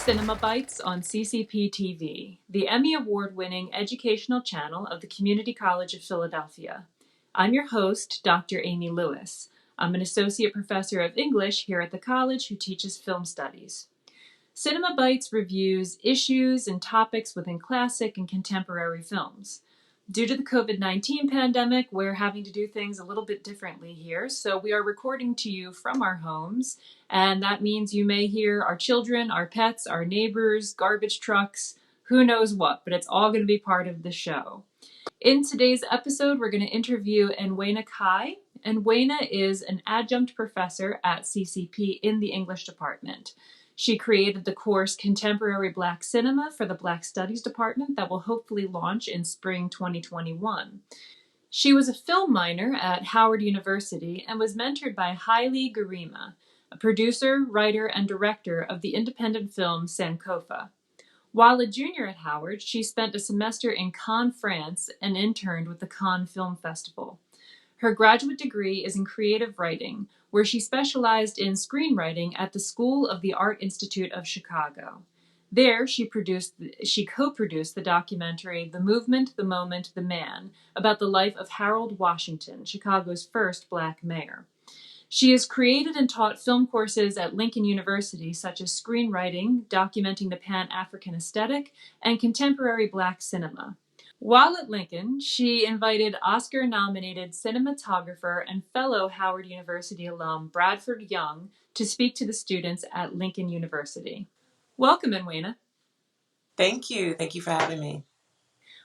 Cinema Bytes on CCP TV, the Emmy Award-winning educational channel of the Community College of Philadelphia. I'm your host, Dr. Amy Lewis. I'm an associate professor of English here at the college who teaches film studies. Cinema Bytes reviews issues and topics within classic and contemporary films. Due to the COVID-19 pandemic, we're having to do things a little bit differently here, so we are recording to you from our homes, and that means you may hear our children, our pets, our neighbors, garbage trucks, who knows what, but it's all going to be part of the show. In today's episode, we're going to interview Nwenna Kai. Nwenna is an adjunct professor at CCP in the English department. She created the course Contemporary Black Cinema for the Black Studies Department that will hopefully launch in spring 2021. She was a film minor at Howard University and was mentored by Haile Garima, a producer, writer, and director of the independent film Sankofa. While a junior at Howard, she spent a semester in Cannes, France, and interned with the Cannes Film Festival. Her graduate degree is in creative writing, where she specialized in screenwriting at the School of the Art Institute of Chicago. There, she co-produced the documentary The Movement, the Moment, the Man, about the life of Harold Washington, Chicago's first Black mayor. She has created and taught film courses at Lincoln University, such as screenwriting, documenting the Pan-African aesthetic, and contemporary Black cinema. While at Lincoln, she invited Oscar-nominated cinematographer and fellow Howard University alum Bradford Young to speak to the students at Lincoln University. Welcome, Nwenna. Thank you. Thank you for having me.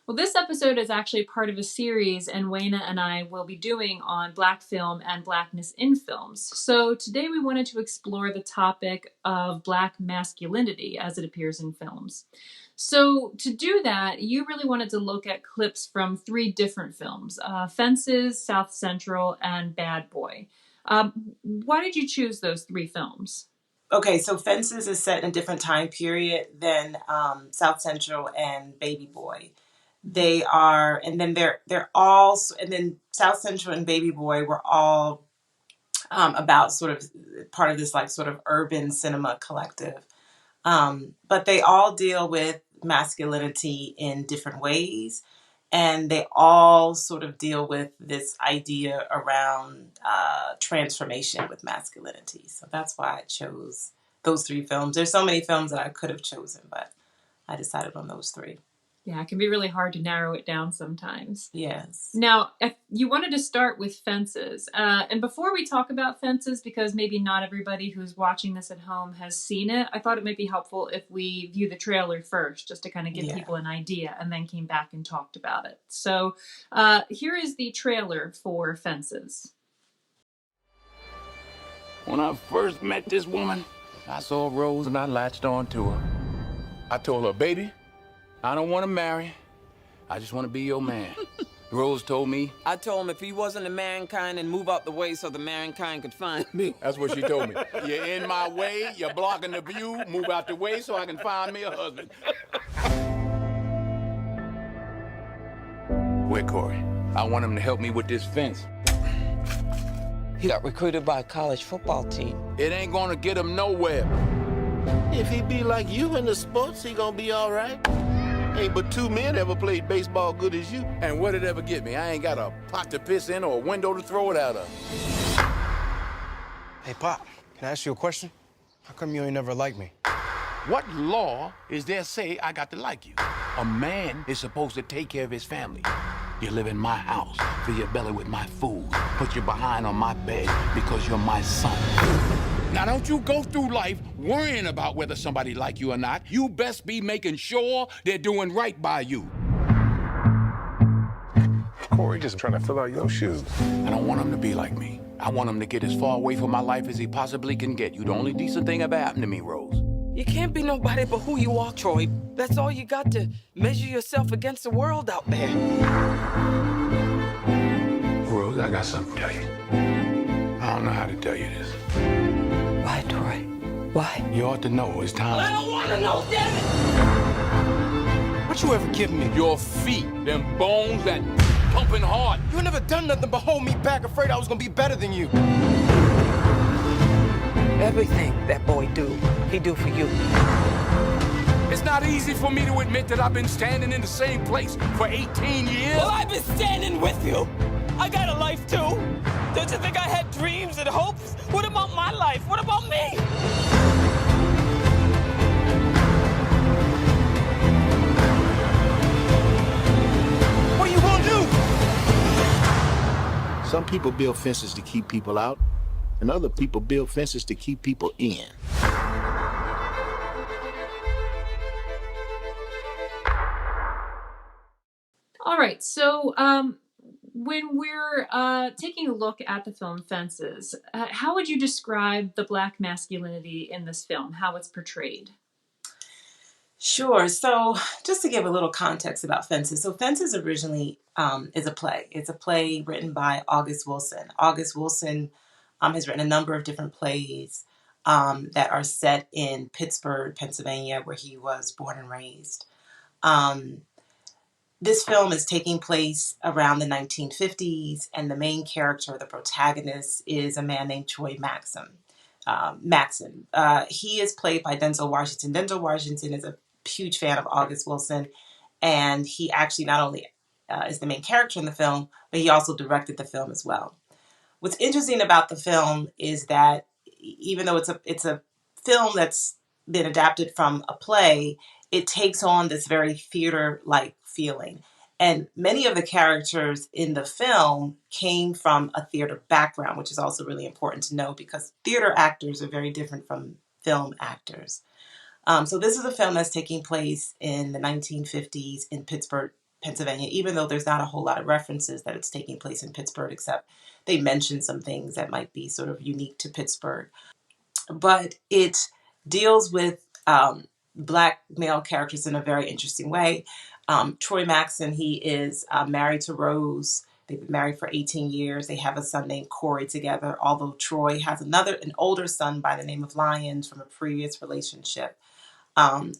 Well, this episode is actually part of a series Nwenna and I will be doing on Black film and Blackness in films. So today we wanted to explore the topic of Black masculinity as it appears in films. So to do that, you really wanted to look at clips from three different films, Fences, South Central, and Bad Boy. Why did you choose those three films? Okay, so Fences is set in a different time period than South Central and Baby Boy. They are, and then they're all, and then South Central and Baby Boy were all about sort of part of this like sort of urban cinema collective. But they all deal with masculinity in different ways. And they all sort of deal with this idea around transformation with masculinity. So that's why I chose those three films. There's so many films that I could have chosen, but I decided on those three. Yeah, it can be really hard to narrow it down sometimes. Yes. Now, you wanted to start with Fences. And before we talk about Fences, because maybe not everybody who's watching this at home has seen it, I thought it might be helpful if we view the trailer first, just to kind of give people an idea, and then came back and talked about it. So here is the trailer for Fences. When I first met this woman, I saw Rose and I latched on to her. I told her, baby, I don't want to marry. I just want to be your man. Rose told me. I told him if he wasn't a mankind, and move out the way so the mankind could find me. That's what she told me. You're in my way, you're blocking the view, move out the way so I can find me a husband. Where Corey? I want him to help me with this fence. He got recruited by a college football team. It ain't gonna get him nowhere. If he be like you in the sports, he gonna be all right. Ain't but two men ever played baseball good as you. And what'd it ever get me? I ain't got a pot to piss in or a window to throw it out of. Hey, Pop, can I ask you a question? How come you ain't never liked me? What law is there say I got to like you? A man is supposed to take care of his family. You live in my house, fill your belly with my food, put your behind on my bed because you're my son. Now, don't you go through life worrying about whether somebody like you or not. You best be making sure they're doing right by you. Corey just trying to fill out your shoes. I don't want him to be like me. I want him to get as far away from my life as he possibly can get. You're the only decent thing ever happened to me, Rose. You can't be nobody but who you are, Troy. That's all you got to measure yourself against the world out there. Rose, I got something to tell you. I don't know how to tell you this. Why, Troy? Why? You ought to know it's time. I don't want to know, damn it! What you ever given me? Your feet, them bones that pumping hard. You never done nothing but hold me back, afraid I was gonna be better than you. Everything that boy do, he do for you. It's not easy for me to admit that I've been standing in the same place for 18 years. Well, I've been standing with you. I got a life too. Don't you think I had dreams and hopes? What about my life? What about me? What are you gonna do? Some people build fences to keep people out, and other people build fences to keep people in. All right, so when we're taking a look at the film Fences, how would you describe the Black masculinity in this film, how it's portrayed? Sure. So just to give a little context about Fences. So Fences originally is a play. It's a play written by August Wilson. August Wilson has written a number of different plays that are set in Pittsburgh, Pennsylvania, where he was born and raised. This film is taking place around the 1950s, and the main character, the protagonist, is a man named Troy Maxon. He is played by Denzel Washington. Denzel Washington is a huge fan of August Wilson, and he actually not only is the main character in the film, but he also directed the film as well. What's interesting about the film is that even though it's a film that's been adapted from a play, it takes on this very theater-like feeling. And many of the characters in the film came from a theater background, which is also really important to know because theater actors are very different from film actors. So this is a film that's taking place in the 1950s in Pittsburgh, Pennsylvania, even though there's not a whole lot of references that it's taking place in Pittsburgh, except they mention some things that might be sort of unique to Pittsburgh. But it deals with Black male characters in a very interesting way. Troy Maxon, he is married to Rose. They've been married for 18 years. They have a son named Corey together, although Troy has an older son by the name of Lyons from a previous relationship.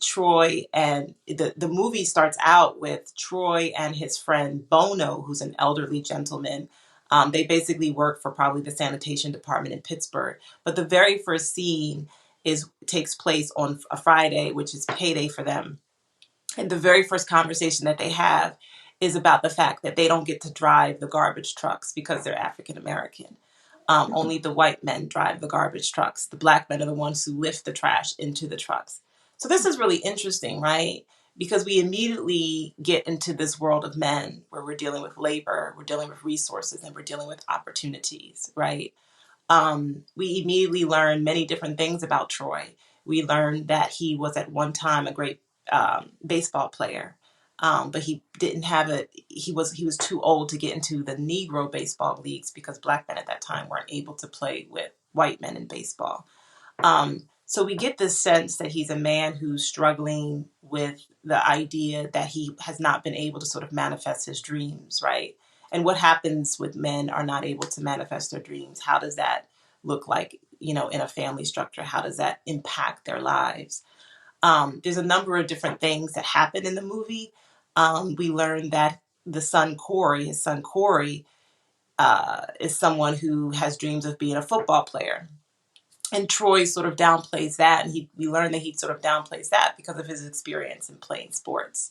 Troy and the movie starts out with Troy and his friend Bono, who's an elderly gentleman. They basically work for probably the sanitation department in Pittsburgh. But the very first scene takes place on a Friday, which is payday for them. And the very first conversation that they have is about the fact that they don't get to drive the garbage trucks because they're African American. Only the white men drive the garbage trucks. The Black men are the ones who lift the trash into the trucks. So this is really interesting, right? Because we immediately get into this world of men where we're dealing with labor, we're dealing with resources, and we're dealing with opportunities, right? We immediately learn many different things about Troy. We learned that he was at one time a great baseball player, but he didn't have he was too old to get into the Negro baseball leagues because Black men at that time weren't able to play with white men in baseball. So we get this sense that he's a man who's struggling with the idea that he has not been able to sort of manifest his dreams, right? And what happens when men are not able to manifest their dreams? How does that look like, in a family structure? How does that impact their lives? There's a number of different things that happen in the movie. We learn that his son Corey, is someone who has dreams of being a football player. And Troy sort of downplays that, and we learn that he sort of downplays that because of his experience in playing sports.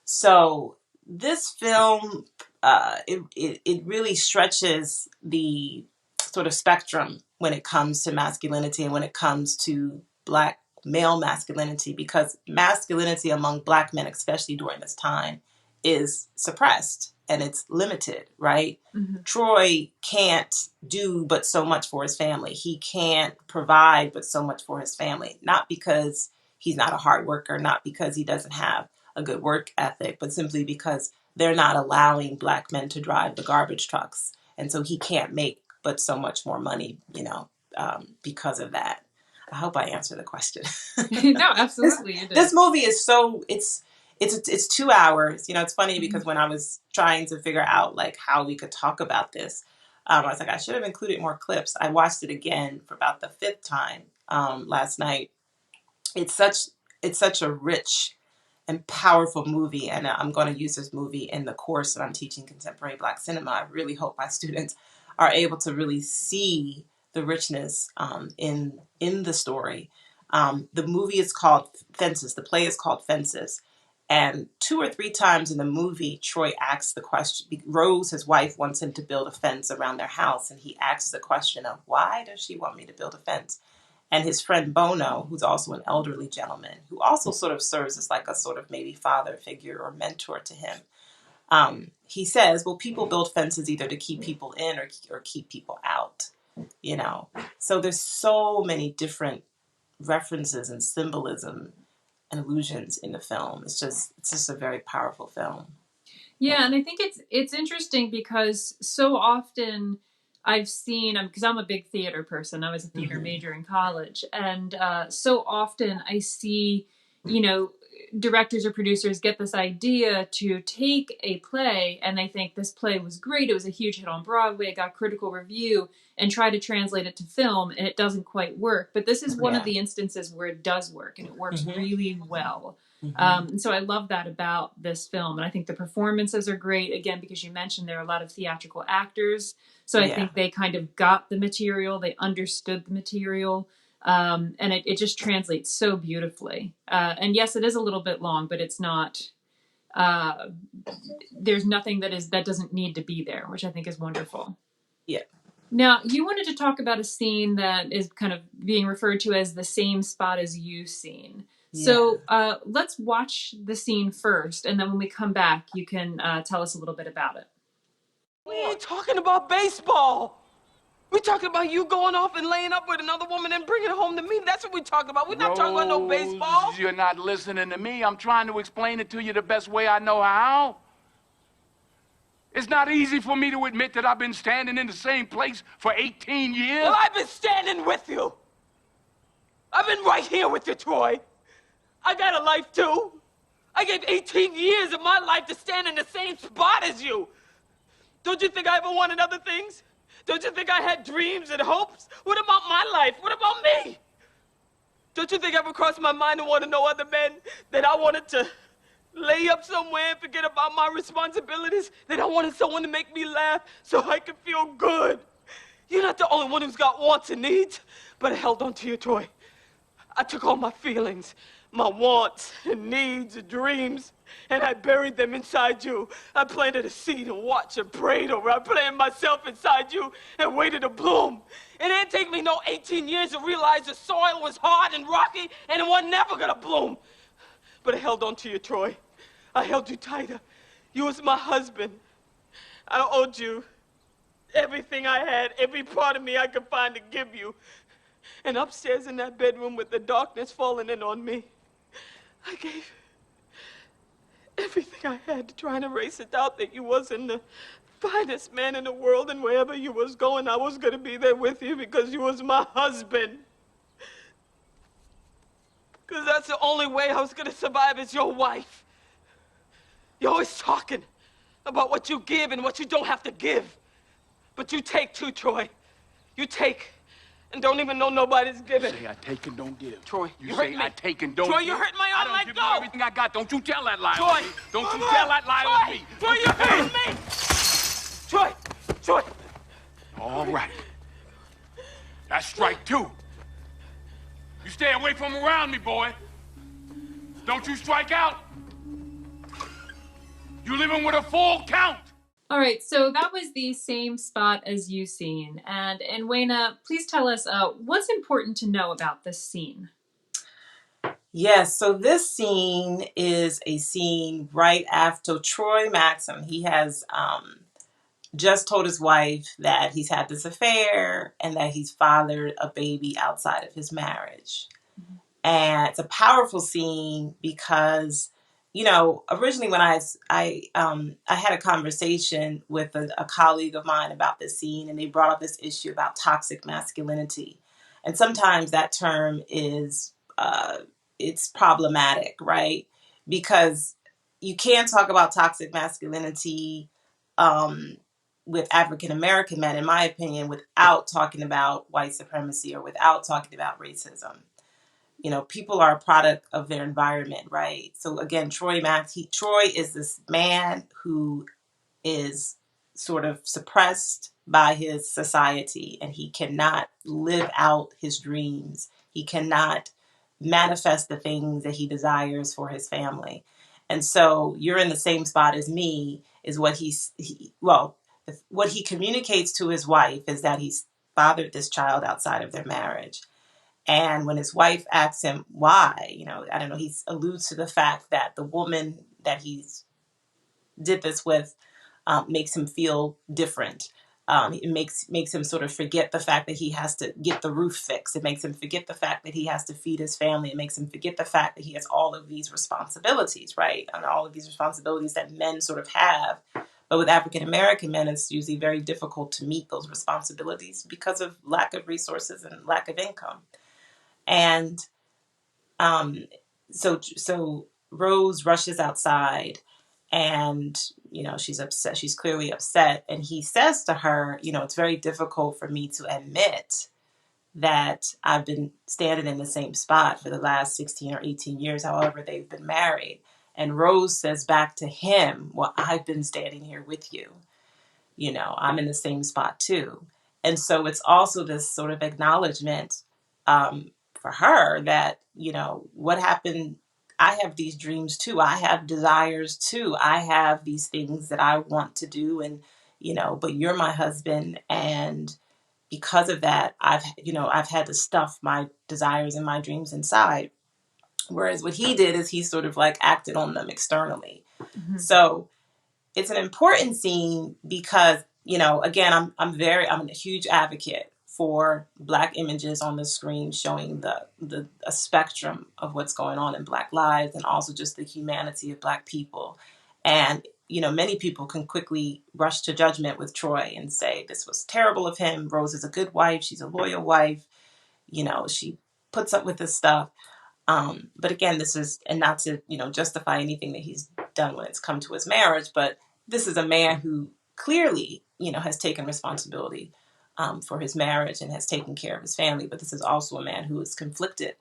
So this film, it really stretches the sort of spectrum when it comes to masculinity and when it comes to Black male masculinity, because masculinity among Black men, especially during this time, is suppressed and it's limited, right? Mm-hmm. Troy can't do but so much for his family. He can't provide but so much for his family, not because he's not a hard worker, not because he doesn't have a good work ethic, but simply because they're not allowing Black men to drive the garbage trucks. And so he can't make but so much more money, because of that. I hope I answered the question. No, absolutely. This movie is it's 2 hours. It's funny because when I was trying to figure out like how we could talk about this, I was like, I should have included more clips. I watched it again for about the 5th time last night. It's such a rich and powerful movie, and I'm going to use this movie in the course that I'm teaching contemporary Black cinema. I really hope my students are able to really see the richness in the story. The movie is called Fences. The play is called Fences. And 2 or 3 times in the movie, Troy asks the question. Rose, his wife, wants him to build a fence around their house. And he asks the question of, why does she want me to build a fence? And his friend Bono, who's also an elderly gentleman, who also sort of serves as like a sort of maybe father figure or mentor to him, he says, well, people build fences either to keep people in or keep people out, you know. So there's so many different references and symbolism and illusions in the film. It's just a very powerful film. Yeah, and I think it's interesting because so often I've seen, because I'm a big theater person. I was a theater major in college, and so often I see, directors or producers get this idea to take a play and they think this play was great. It was a huge hit on Broadway. It got critical review, and try to translate it to film, and it doesn't quite work. But this is one of the instances where it does work, and it works really well. And so I love that about this film. And I think the performances are great, again, because you mentioned there are a lot of theatrical actors. So I think they kind of got the material, they understood the material. And it just translates so beautifully. And yes, it is a little bit long, but it's not, there's nothing that doesn't need to be there, which I think is wonderful. Yeah. Now, you wanted to talk about a scene that is kind of being referred to as the same spot as you scene. Yeah. So let's watch the scene first, and then when we come back, you can tell us a little bit about it. We ain't talking about baseball. We're talking about you going off and laying up with another woman and bringing it home to me. That's what we're talking about. We're not talking about no baseball. You're not listening to me. I'm trying to explain it to you the best way I know how. It's not easy for me to admit that I've been standing in the same place for 18 years. Well, I've been standing with you. I've been right here with you, Troy. I got a life, too. I gave 18 years of my life to stand in the same spot as you. Don't you think I ever wanted other things? Don't you think I had dreams and hopes? What about my life? What about me? Don't you think ever crossed my mind to want to know other men? That I wanted to lay up somewhere and forget about my responsibilities? That I wanted someone to make me laugh so I could feel good? You're not the only one who's got wants and needs, but I held on to you, Troy. I took all my feelings, my wants and needs and dreams, and I buried them inside you. I planted a seed and watched and prayed over. I planted myself inside you and waited to bloom. It didn't take me no 18 years to realize the soil was hard and rocky and it was never gonna bloom. But I held on to you, Troy. I held you tighter. You was my husband. I owed you everything I had, every part of me I could find to give you. And upstairs in that bedroom with the darkness falling in on me, I gave everything I had to try and erase a doubt that you wasn't the finest man in the world, and wherever you was going, I was going to be there with you because you was my husband. Because that's the only way I was going to survive as your wife. You're always talking about what you give and what you don't have to give. But you take too, Troy. You take and don't even know nobody's giving. You say I take and don't give. Troy, you say I take and don't Troy, give. you hurt my arm. I don't give you everything I got. Don't you tell that lie Troy, on me. Don't you tell that lie on me. Troy, you hurt me. Troy, Troy. All right. That's strike 2. You stay away from around me, boy. Don't you strike out. You living with a full count. All right, so that was the same spot as you scene. And Nwenna, please tell us what's important to know about this scene. Yes, so this scene is a scene right after Troy Maxim. He has just told his wife that he's had this affair and that he's fathered a baby outside of his marriage. Mm-hmm. And it's a powerful scene because, originally when I had a conversation with a colleague of mine about this scene, and they brought up this issue about toxic masculinity. And sometimes that term is, it's problematic, right? Because you can't talk about toxic masculinity with African-American men, in my opinion, without talking about white supremacy or without talking about racism. People are a product of their environment, right? So again, Troy is this man who is sort of suppressed by his society, and he cannot live out his dreams. He cannot manifest the things that he desires for his family. And so you're in the same spot as me, is what what he communicates to his wife is that he's fathered this child outside of their marriage. And when his wife asks him why, I don't know, he alludes to the fact that the woman that he's did this with makes him feel different. It makes him sort of forget the fact that he has to get the roof fixed. It makes him forget the fact that he has to feed his family. It makes him forget the fact that he has all of these responsibilities, right? And all of these responsibilities that men sort of have. But with African American men, it's usually very difficult to meet those responsibilities because of lack of resources and lack of income. And so Rose rushes outside, and she's upset. She's clearly upset, and he says to her, it's very difficult for me to admit that I've been standing in the same spot for the last 16 or 18 years, however they've been married. And Rose says back to him, well, I've been standing here with you. I'm in the same spot too. And so it's also this sort of acknowledgement for her that, what happened, I have these dreams too. I have desires too. I have these things that I want to do, and, but you're my husband. And because of that, I've had to stuff my desires and my dreams inside. Whereas what he did is he sort of like acted on them externally. Mm-hmm. So it's an important scene because, again, I'm a huge advocate for Black images on the screen, showing a spectrum of what's going on in Black lives, and also just the humanity of Black people. And, many people can quickly rush to judgment with Troy and say, this was terrible of him. Rose is a good wife. She's a loyal wife. She puts up with this stuff. But again, this is, and not to, justify anything that he's done when it's come to his marriage, but this is a man who clearly, has taken responsibility for his marriage and has taken care of his family. But this is also a man who is conflicted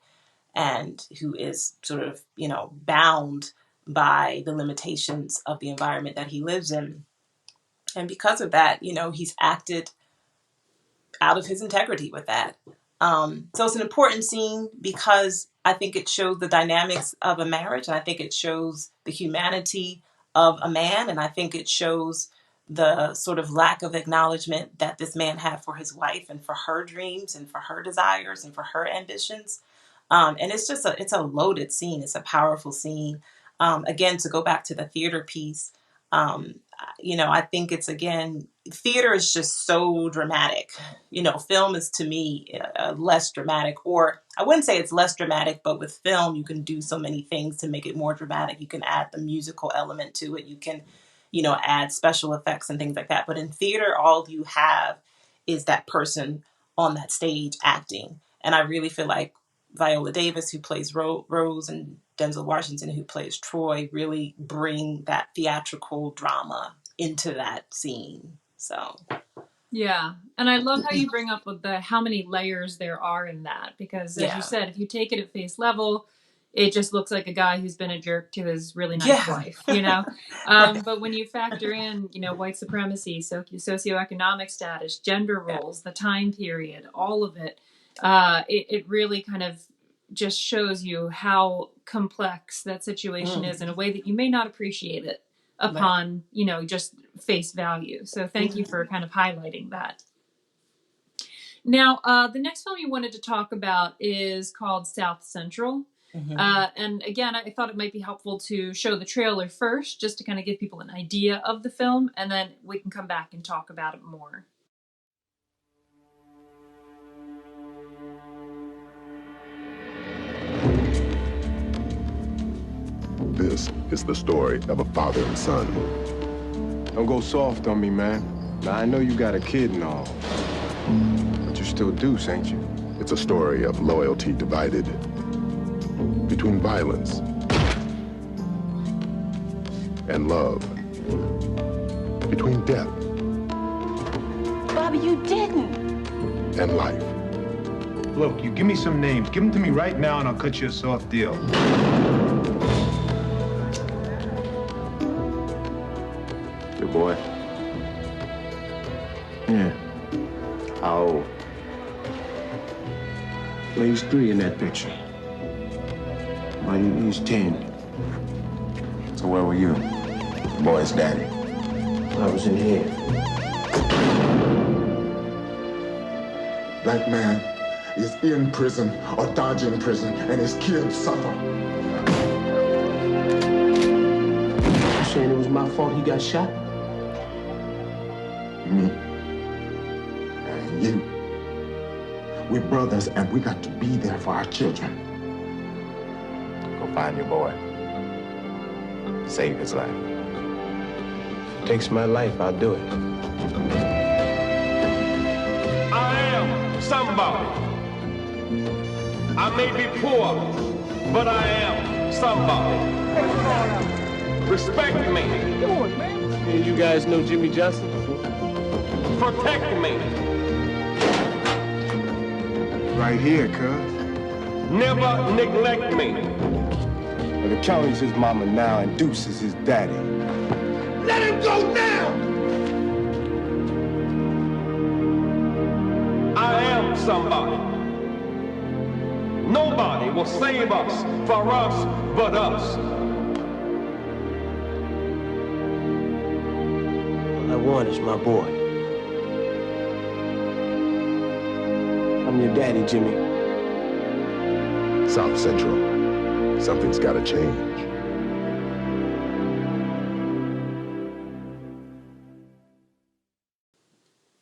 and who is sort of, bound by the limitations of the environment that he lives in. And because of that, he's acted out of his integrity with that. So it's an important scene because I think it shows the dynamics of a marriage, and I think it shows the humanity of a man, and I think it shows the sort of lack of acknowledgement that this man had for his wife and for her dreams and for her desires and for her ambitions. And it's a loaded scene. It's a powerful scene. Again, to go back to the theater piece, I think it's, again, theater is just so dramatic. Film is, to me, less dramatic, or I wouldn't say it's less dramatic, but with film, you can do so many things to make it more dramatic. You can add the musical element to it. You can, add special effects and things like that. But in theater, all you have is that person on that stage acting. And I really feel like Viola Davis, who plays Rose, and Denzel Washington, who plays Troy, really bring that theatrical drama into that scene. So, yeah. And I love how you bring up with how many layers there are in that, because as you said, if you take it at face level, it just looks like a guy who's been a jerk to his really nice wife, But when you factor in, white supremacy, socioeconomic status, gender roles, the time period, all of it, it really kind of just shows you how complex that situation is in a way that you may not appreciate it upon, just face value. So thank you for kind of highlighting that. Now, the next film you wanted to talk about is called South Central. Mm-hmm. And again, I thought it might be helpful to show the trailer first, just to kind of give people an idea of the film, and then we can come back and talk about it more. This is the story of a father and son. Don't go soft on me, man. Now, I know you got a kid and all, but you still deuce, ain't you? It's a story of loyalty divided between violence and love, between death. Bobby, you didn't. And life. Look, you give me some names. Give them to me right now and I'll cut you a soft deal. Your boy. Yeah. How old? Well, he's 3 in that picture. But he's 10. So where were you? Boy's daddy. I was in here. Black man is in prison or dodging prison, and his kids suffer. You saying it was my fault he got shot? Me and you. We're brothers, and we got to be there for our children. Go find your boy. Save his life. If it takes my life, I'll do it. I am somebody. I may be poor, but I am somebody. Respect me. Hey, you guys know Jimmy Johnson? Protect me. Right here, cuz. Never neglect me. Well, the county's his mama now, and Deuce is his daddy. Let him go now! I am somebody. Nobody will save us for us but us. All I want is my boy. I'm your daddy, Jimmy. South Central. Something's got to change.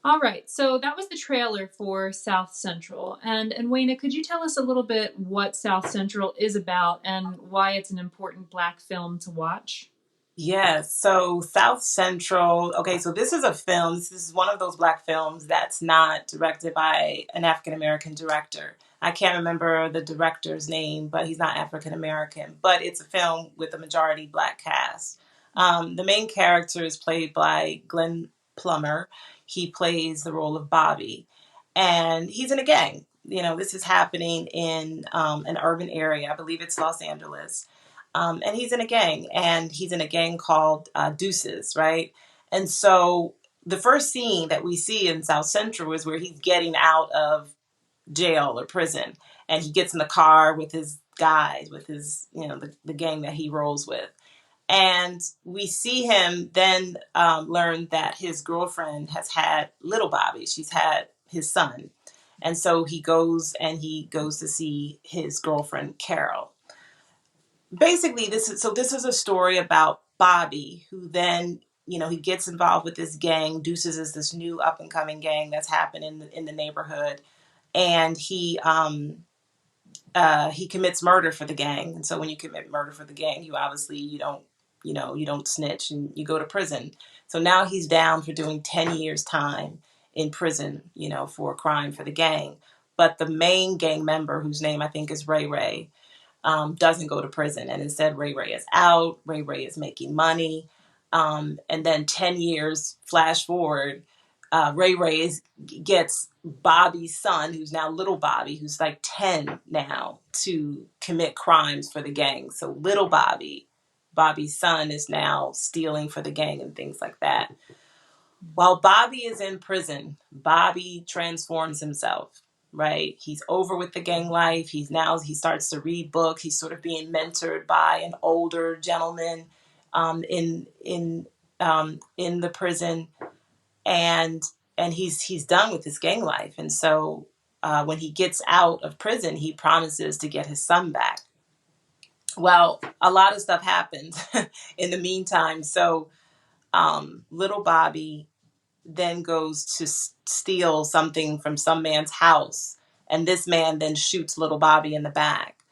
All right, so that was the trailer for South Central. And Nwenna, could you tell us a little bit what South Central is about and why it's an important Black film to watch? Yes. So South Central. Okay, so this is a film. This is one of those Black films that's not directed by an African American director. I can't remember the director's name, but he's not African American. But it's a film with a majority Black cast. The main character is played by Glenn Plummer. He plays the role of Bobby, and he's in a gang. You know, this is happening in an urban area. I believe it's Los Angeles. And he's in a gang, and he's in a gang called Deuces, right? And so the first scene that we see in South Central is where he's getting out of jail or prison, and he gets in the car with his guys, with his, the gang that he rolls with. And we see him then learn that his girlfriend has had little Bobby. She's had his son. And so he goes to see his girlfriend, Carol. Basically, this is a story about Bobby, who then, he gets involved with this gang. Deuces is this new up and coming gang that's happening in the neighborhood. And he commits murder for the gang. And so when you commit murder for the gang, you don't snitch and you go to prison. So now he's down for doing 10 years time in prison, for a crime for the gang. But the main gang member, whose name I think is Ray Ray, doesn't go to prison. And instead, Ray Ray is out. Ray Ray is making money. And then 10 years flash forward, Ray Ray gets Bobby's son, who's now little Bobby, who's like 10 now, to commit crimes for the gang. So little Bobby's son, is now stealing for the gang and things like that. While Bobby is in prison, Bobby transforms himself, right? He's over with the gang life. He starts to read books. He's sort of being mentored by an older gentleman in the prison, and he's done with his gang life. And so when he gets out of prison, he promises to get his son back. Well, a lot of stuff happens in the meantime. So little Bobby then goes to steal something from some man's house. And this man then shoots little Bobby in the back.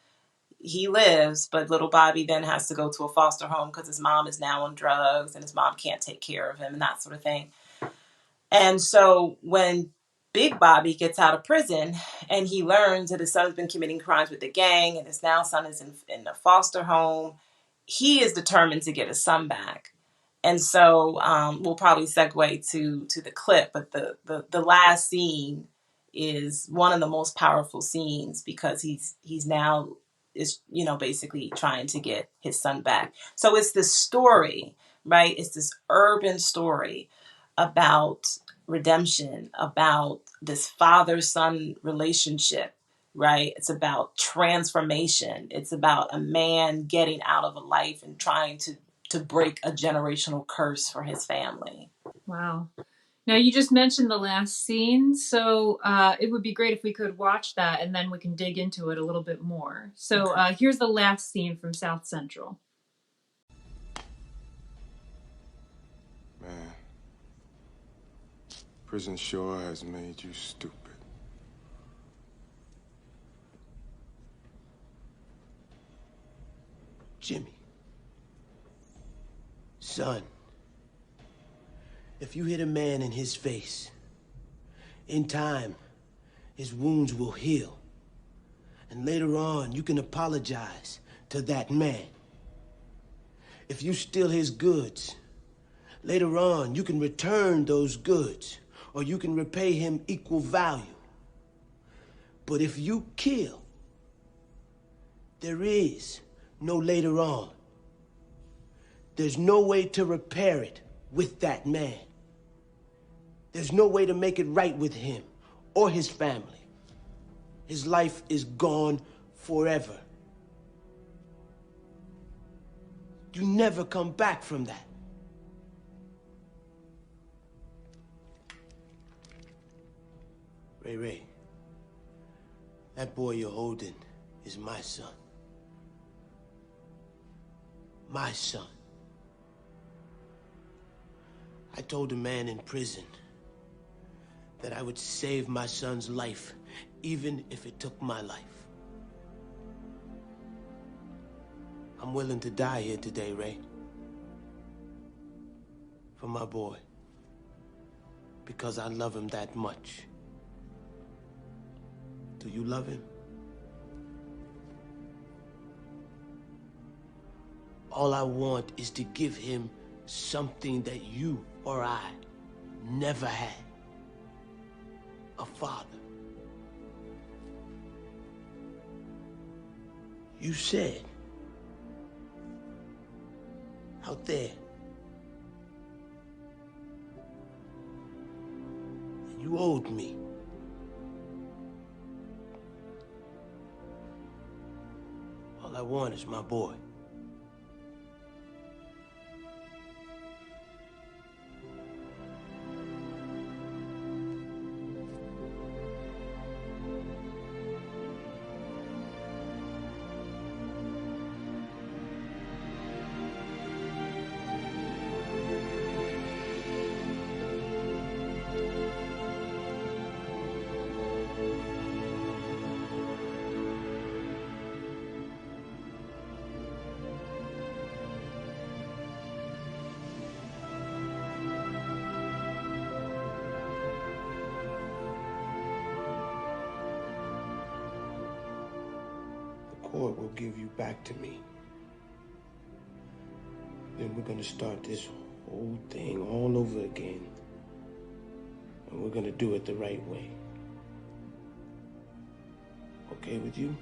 He lives, but little Bobby then has to go to a foster home because his mom is now on drugs and his mom can't take care of him and that sort of thing. And so when Big Bobby gets out of prison and he learns that his son's been committing crimes with the gang and his now son is in a foster home, he is determined to get his son back. And so we'll probably segue to the clip, but the last scene is one of the most powerful scenes because he's now basically trying to get his son back. So it's this story, right? It's this urban story about redemption, about this father-son relationship, right? It's about transformation. It's about a man getting out of a life and trying to break a generational curse for his family. Wow. Now, you just mentioned the last scene, so it would be great if we could watch that and then we can dig into it a little bit more. So here's the last scene from South Central. Man, prison sure has made you stupid. Jimmy, son, if you hit a man in his face, in time, his wounds will heal. And later on, you can apologize to that man. If you steal his goods, later on, you can return those goods, or you can repay him equal value. But if you kill, there is no later on. There's no way to repair it with that man. There's no way to make it right with him or his family. His life is gone forever. You never come back from that. Ray, that boy you're holding is my son. My son. I told a man in prison that I would save my son's life, even if it took my life. I'm willing to die here today, Ray. For my boy. Because I love him that much. Do you love him? All I want is to give him something that you or I never had. A father. You said out there you owed me. All I want is my boy. Court will give you back to me. Then we're gonna start this whole thing all over again. And we're gonna do it the right way. Okay with you?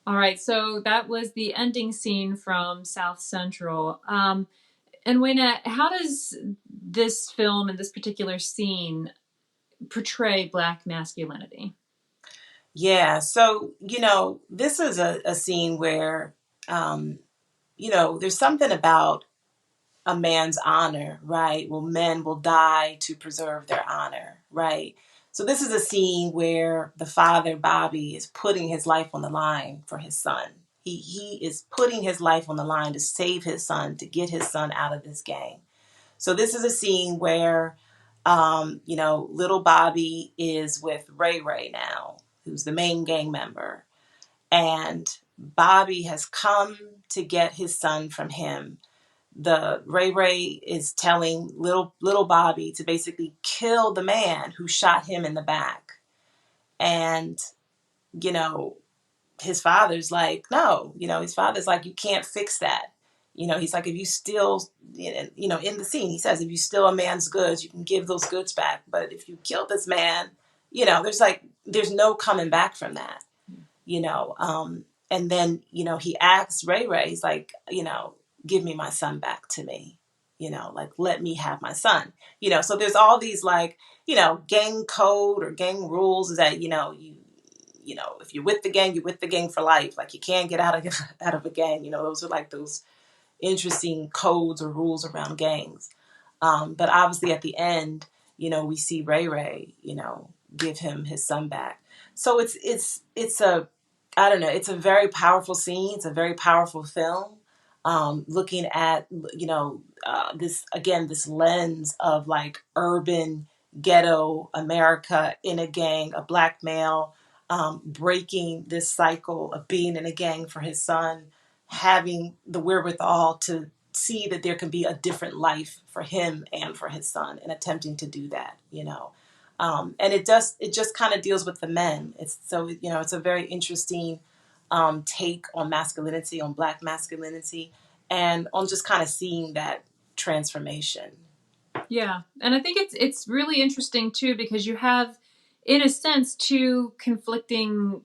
All right, so that was the ending scene from South Central. And Nwenna, how does this film and this particular scene portray Black masculinity? Yeah, so, this is a scene where, there's something about a man's honor, right? Well, men will die to preserve their honor, right? So this is a scene where the father, Bobby, is putting his life on the line for his son. He is putting his life on the line to save his son, to get his son out of this gang. So this is a scene where, little Bobby is with Ray Ray now, who's the main gang member. And Bobby has come to get his son from him. The Ray is telling little Bobby to basically kill the man who shot him in the back. And, his father's like, no, his father's like, you can't fix that. He's like, if you steal, in the scene, he says, if you steal a man's goods, you can give those goods back. But if you kill this man, there's no coming back from that, and then, he asks Ray, he's like, give me my son back to me, like, let me have my son, so there's all these like, gang code or gang rules is that, if you're with the gang, you're with the gang for life. Like, you can't get out of a gang. Those are like those interesting codes or rules around gangs. But obviously at the end, we see Ray, give him his son back. So it's a, I don't know, it's a very powerful scene. It's a very powerful film. Looking at, this lens of like urban ghetto America in a gang, a black male, breaking this cycle of being in a gang for his son, having the wherewithal to see that there can be a different life for him and for his son, and attempting to do that, and it just kind of deals with the men. It's so, it's a very interesting take on masculinity, on black masculinity, and on just kind of seeing that transformation. Yeah, and I think it's really interesting too, because you have, in a sense, two conflicting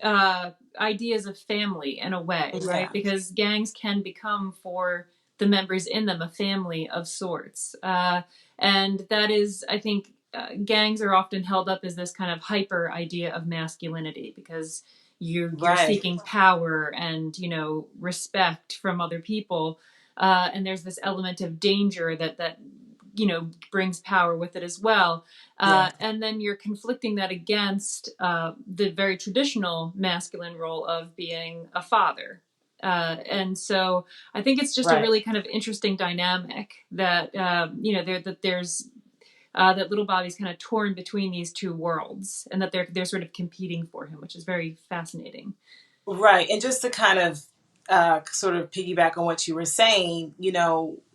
ideas of family in a way, right? Yeah. Because gangs can become, for the members in them, a family of sorts. And that is, I think, gangs are often held up as this kind of hyper idea of masculinity, because you're seeking power and, respect from other people. And there's this element of danger that brings power with it as well. And then you're conflicting that against the very traditional masculine role of being a father. And so I think it's just a really kind of interesting dynamic that, there's that little Bobby's kind of torn between these two worlds, and that they're sort of competing for him, which is very fascinating. Right. And just to kind of sort of piggyback on what you were saying,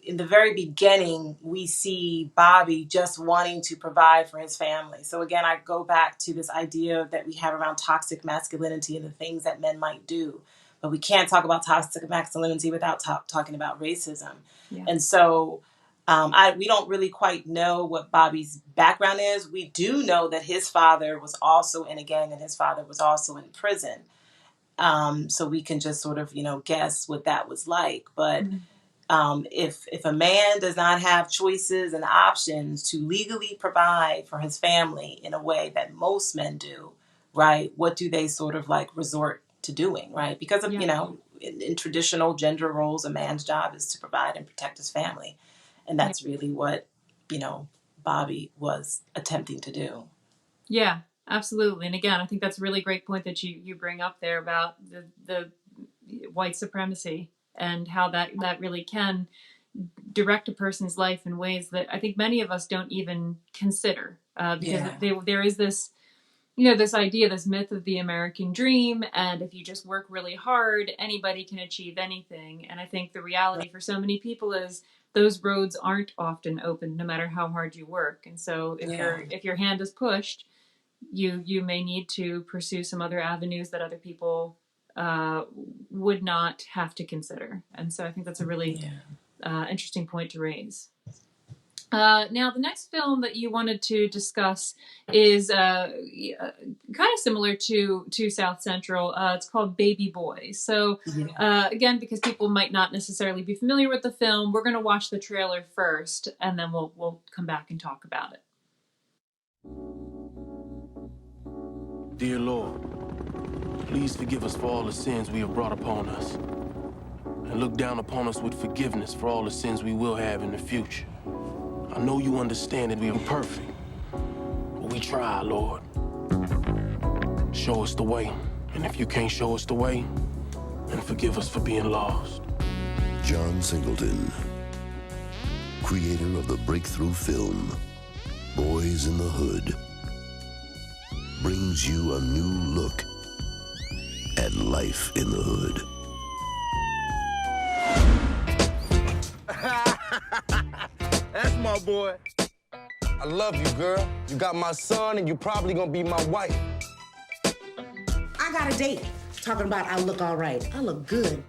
in the very beginning, we see Bobby just wanting to provide for his family. So again, I go back to this idea that we have around toxic masculinity and the things that men might do. But we can't talk about toxic masculinity without talking about racism. Yeah. And so we don't really quite know what Bobby's background is. We do know that his father was also in a gang and his father was also in prison. So we can just sort of, guess what that was like. But if a man does not have choices and options to legally provide for his family in a way that most men do, right, what do they sort of like resort to doing, right? Because of, in traditional gender roles, a man's job is to provide and protect his family. And that's really what, Bobby was attempting to do. Yeah, absolutely. And again, I think that's a really great point that you bring up there about the white supremacy and how that really can direct a person's life in ways that I think many of us don't even consider. Because there is this, this idea, this myth of the American dream. And if you just work really hard, anybody can achieve anything. And I think the reality for so many people is those roads aren't often open, no matter how hard you work. And so if your hand is pushed, you may need to pursue some other avenues that other people would not have to consider. And so I think that's a really interesting point to raise. Now, the next film that you wanted to discuss is kind of similar to South Central. It's called Baby Boy. So again, because people might not necessarily be familiar with the film, we're going to watch the trailer first, and then we'll come back and talk about it. Dear Lord, please forgive us for all the sins we have brought upon us, and look down upon us with forgiveness for all the sins we will have in the future. I know you understand that we are perfect, but we try, Lord. Show us the way, and if you can't show us the way, and forgive us for being lost. John Singleton, creator of the breakthrough film Boys in the Hood, brings you a new look at life in the hood. That's my boy. I love you, girl. You got my son, and you probably gonna be my wife. I got a date. Talking about I look all right. I look good.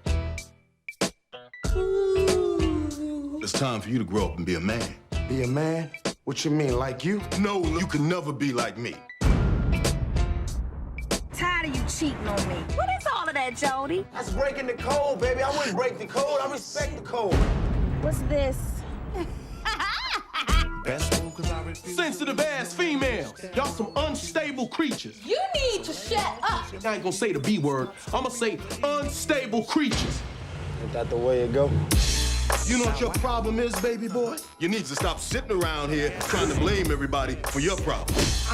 It's time for you to grow up and be a man. Be a man? What you mean, like you? No, you can never be like me. Tired of you cheating on me. What is all of that, Jody? That's breaking the code, baby. I wouldn't break the code. I respect the code. What's this? Sensitive ass females. Y'all some unstable creatures. You need to shut up. I ain't gonna say the B word. I'm gonna say unstable creatures. Ain't that the way it go? You know what your problem is, baby boy? You need to stop sitting around here trying to blame everybody for your problems.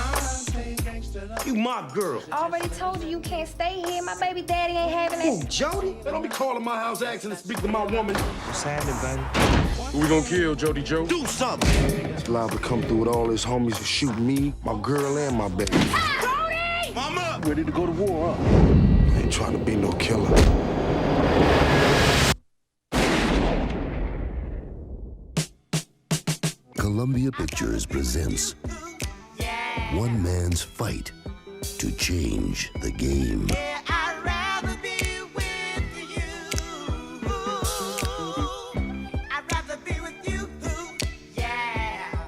You my girl. I already told you you can't stay here. My baby daddy ain't having it. Who, Jody? They don't be calling my house asking to speak to my woman. What's happening, baby? Who we gonna kill, Jody Joe? Do something. It's liable to come through with all his homies and shoot me, my girl, and my baby. Jody! Mama! Ready to go to war, huh? Ain't trying to be no killer. Columbia Pictures presents one man's fight to change the game. I'd rather be with you. I'd rather be with you. Yeah.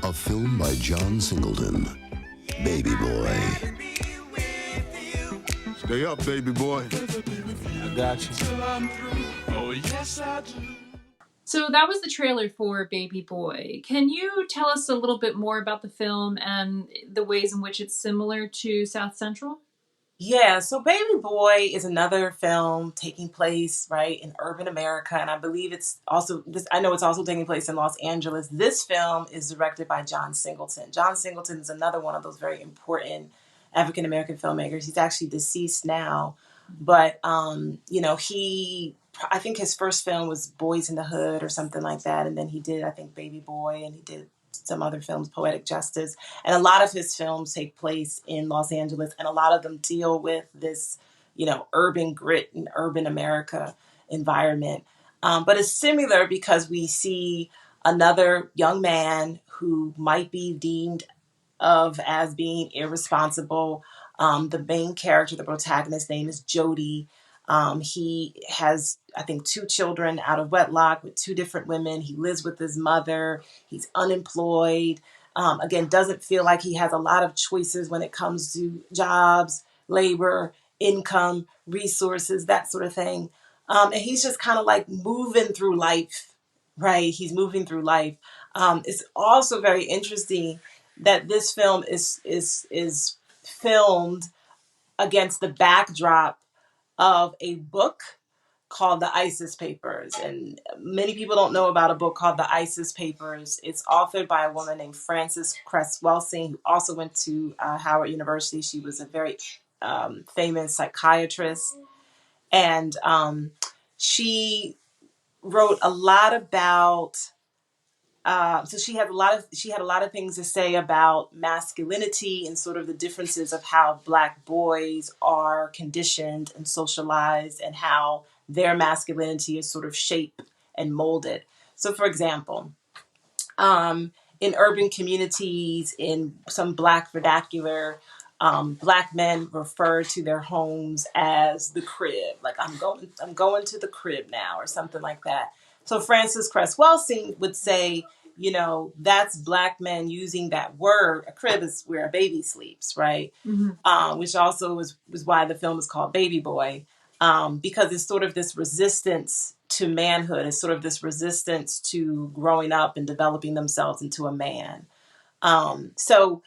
A film by John Singleton, Baby Boy. Stay up, baby boy. I got you. Oh, yes, I do. So that was the trailer for Baby Boy. Can you tell us a little bit more about the film and the ways in which it's similar to South Central? Yeah, so Baby Boy is another film taking place, right, in urban America, and I believe it's also, I know it's also taking place in Los Angeles. This film is directed by John Singleton. John Singleton is another one of those very important African-American filmmakers. He's actually deceased now, but, I think his first film was Boys in the Hood or something like that, and then he did, I think, Baby Boy, and he did some other films, Poetic Justice, and a lot of his films take place in Los Angeles, and a lot of them deal with this, urban grit and urban America environment. But it's similar because we see another young man who might be deemed of as being irresponsible. The main character, the protagonist's name is Jody. He has, I think, 2 children out of wedlock with 2 different women. He lives with his mother. He's unemployed. Again, doesn't feel like he has a lot of choices when it comes to jobs, labor, income, resources, that sort of thing. And he's just kind of like moving through life, right? He's moving through life. It's also very interesting that this film is filmed against the backdrop of a book called The ISIS Papers. And many people don't know about a book called The ISIS Papers. It's authored by a woman named Frances Cress Welsing, who also went to Howard University. She was a very famous psychiatrist. And she wrote a lot about so she had a lot of things to say about masculinity and sort of the differences of how Black boys are conditioned and socialized and how their masculinity is sort of shaped and molded. So, for example, in urban communities, in some Black vernacular, Black men refer to their homes as the crib, like I'm going to the crib now, or something like that. So Frances Cress Welsing would say, that's Black men using that word. A crib is where a baby sleeps, right? Mm-hmm. Which also was why the film is called Baby Boy, because it's sort of this resistance to manhood. It's sort of this resistance to growing up and developing themselves into a man. So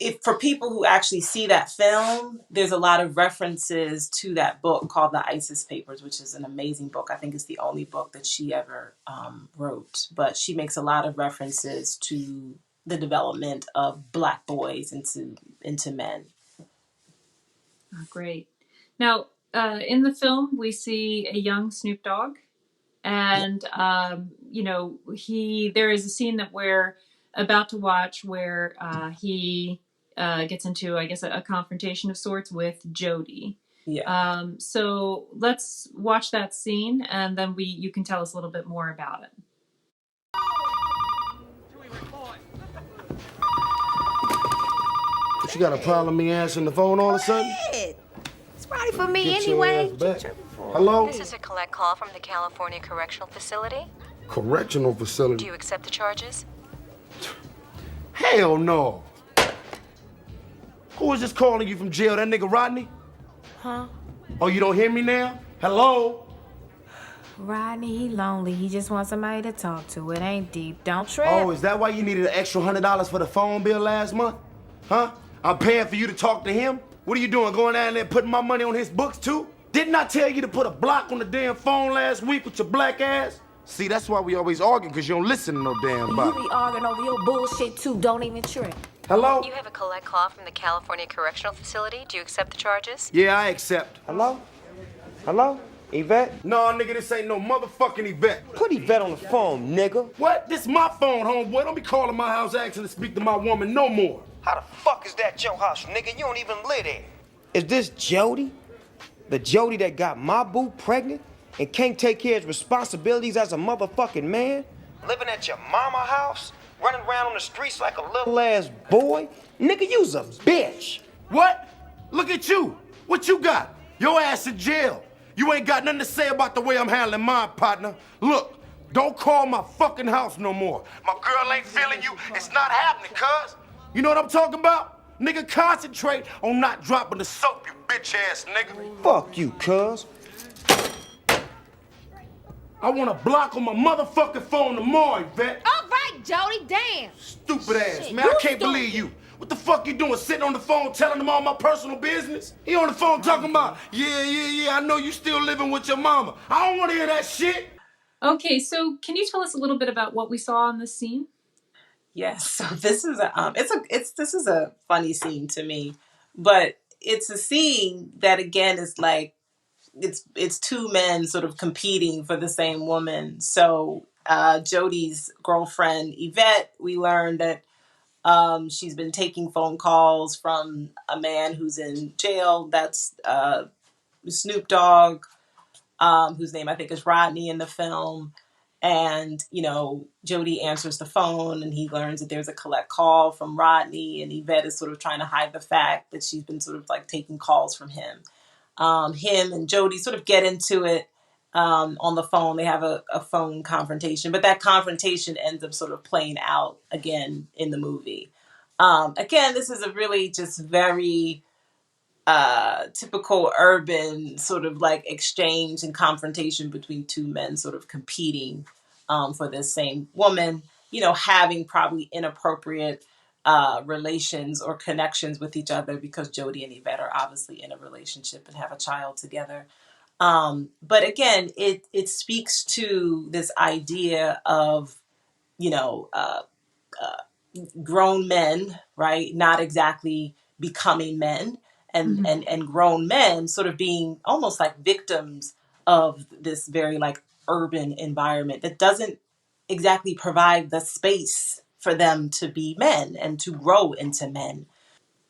if for people who actually see that film, there's a lot of references to that book called The ISIS Papers, which is an amazing book. I think it's the only book that she ever wrote. But she makes a lot of references to the development of Black boys into men. Oh, great. Now, in the film, we see a young Snoop Dogg, and there is a scene that we're about to watch where he gets into, I guess, a confrontation of sorts with Jody. Yeah. So let's watch that scene, and then you can tell us a little bit more about it. But you got a problem me answering the phone all of a sudden? It's ready for me Get your anyway. ass back. Hello? This is a collect call from the California Correctional Facility. Correctional facility? Do you accept the charges? Hell no. Who was just calling you from jail? That nigga Rodney? Huh? Oh, you don't hear me now? Hello? Rodney, he lonely. He just wants somebody to talk to. It ain't deep. Don't trip. Oh, is that why you needed an extra $100 for the phone bill last month? Huh? I'm paying for you to talk to him? What are you doing, going down there putting my money on his books too? Didn't I tell you to put a block on the damn phone last week with your black ass? See, that's why we always arguing, because you don't listen to no damn body. You be arguing over your bullshit too. Don't even trip. Hello? You have a collect call from the California Correctional Facility. Do you accept the charges? Yeah, I accept. Hello? Hello? Yvette? No, nigga, this ain't no motherfucking Yvette. Put Yvette on the phone, nigga. What? This my phone, homeboy. Don't be calling my house asking to speak to my woman no more. How the fuck is that your house, nigga? You don't even live there. Is this Jody? The Jody that got my boo pregnant and can't take care of his responsibilities as a motherfucking man? Living at your mama house? Running around on the streets like a little ass boy? Nigga, you's a bitch. What? Look at you. What you got? Your ass in jail. You ain't got nothing to say about the way I'm handling mine, partner. Look, don't call my fucking house no more. My girl ain't feeling you. It's not happening, cuz. You know what I'm talking about? Nigga, concentrate on not dropping the soap, you bitch ass nigga. Fuck you, cuz. I want a block on my motherfucking phone tomorrow, Yvette. All right, Jody, damn. Stupid ass, man. I can't believe you. What the fuck you doing, sitting on the phone telling them all my personal business? He on the phone talking about, yeah, I know you still living with your mama. I don't want to hear that shit. Okay, so can you tell us a little bit about what we saw in this scene? Yes. So this is a funny scene to me, but it's a scene that again is like it's two men sort of competing for the same woman. So Jody's girlfriend Yvette, we learned that she's been taking phone calls from a man who's in jail. That's Snoop Dogg, whose name I think is Rodney in the film. And, Jody answers the phone and he learns that there's a collect call from Rodney, and Yvette is sort of trying to hide the fact that she's been sort of like taking calls from him. Him and Jody sort of get into it on the phone. They have a phone confrontation, but that confrontation ends up sort of playing out again in the movie. Again, this is a really just very typical urban sort of like exchange and confrontation between two men sort of competing for this same woman, having probably inappropriate relations or connections with each other because Jody and Yvette are obviously in a relationship and have a child together. But again, it speaks to this idea of, grown men, right? Not exactly becoming men, and grown men sort of being almost like victims of this very like urban environment that doesn't exactly provide the space for them to be men and to grow into men.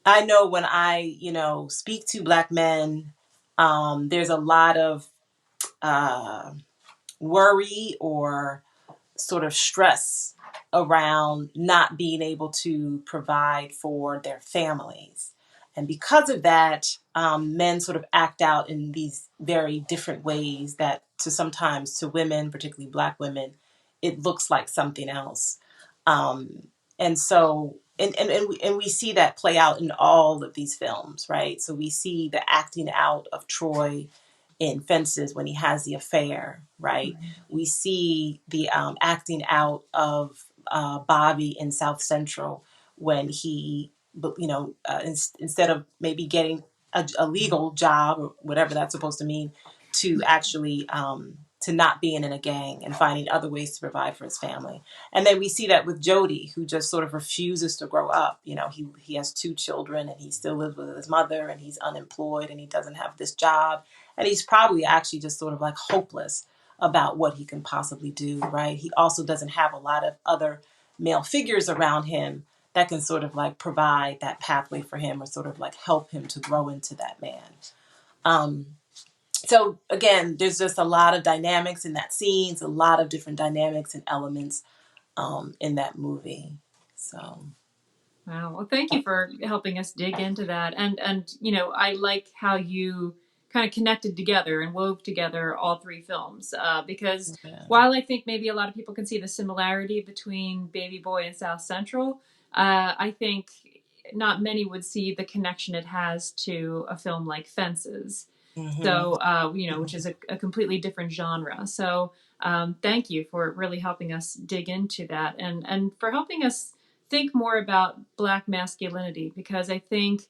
I know when I, speak to Black men, there's a lot of worry or sort of stress around not being able to provide for their families. And because of that, men sort of act out in these very different ways that sometimes to women, particularly Black women, it looks like something else. And so, and we see that play out in all of these films, right? So we see the acting out of Troy in Fences when he has the affair, right? We see the acting out of Bobby in South Central when he, instead of maybe getting a legal job or whatever that's supposed to mean, to actually to not being in a gang and finding other ways to provide for his family. And then we see that with Jody, who just sort of refuses to grow up. He has 2 children and he still lives with his mother and he's unemployed and he doesn't have this job. and he's probably actually just sort of like hopeless about what he can possibly do, right? He also doesn't have a lot of other male figures around him that can sort of like provide that pathway for him or sort of like help him to grow into that man. So again, there's just a lot of dynamics in that scene, a lot of different dynamics and elements in that movie. So. Wow. Well, thank you for helping us dig into that. And you know, I like how you kind of connected together and wove together all three films because while I think maybe a lot of people can see the similarity between Baby Boy and South Central, I think not many would see the connection it has to a film like Fences. So, you know, which is a completely different genre. So thank you for really helping us dig into that and for helping us think more about Black masculinity, because I think,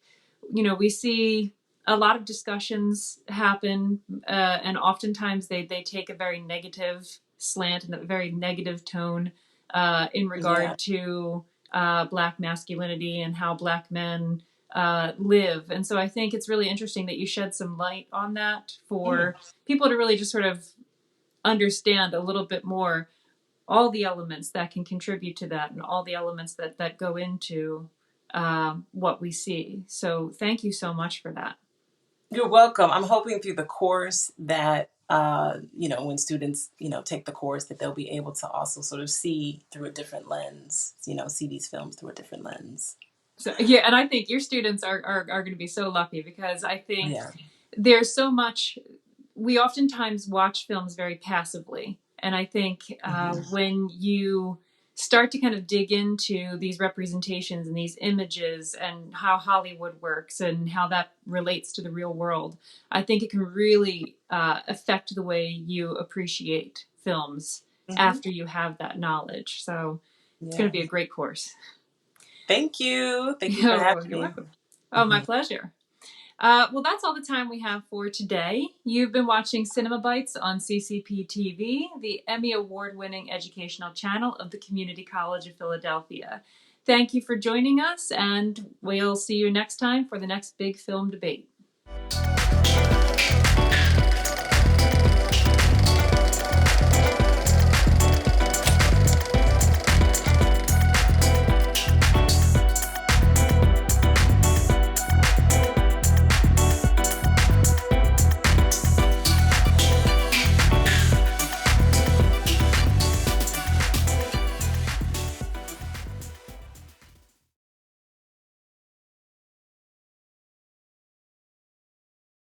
you know, we see a lot of discussions happen and oftentimes they take a very negative slant and a very negative tone in regard to Black masculinity and how Black men live. And so I think it's really interesting that you shed some light on that for people to really just sort of understand a little bit more all the elements that can contribute to that and all the elements that go into what we see. So thank you so much for that. You're welcome. I'm hoping through the course that, you know, when students, you know, take the course that they'll be able to also sort of see through a different lens, you know, see these films through a different lens. So, yeah, and I think your students are going to be so lucky because I think there's so much, we oftentimes watch films very passively. And I think when you start to kind of dig into these representations and these images and how Hollywood works and how that relates to the real world, I think it can really affect the way you appreciate films after you have that knowledge. So it's going to be a great course. Thank you. Thank you for having me. You're welcome. Oh, my pleasure. Well, that's all the time we have for today. You've been watching Cinema Bytes on CCP TV, the Emmy Award-winning educational channel of the Community College of Philadelphia. Thank you for joining us, and we'll see you next time for the next big film debate.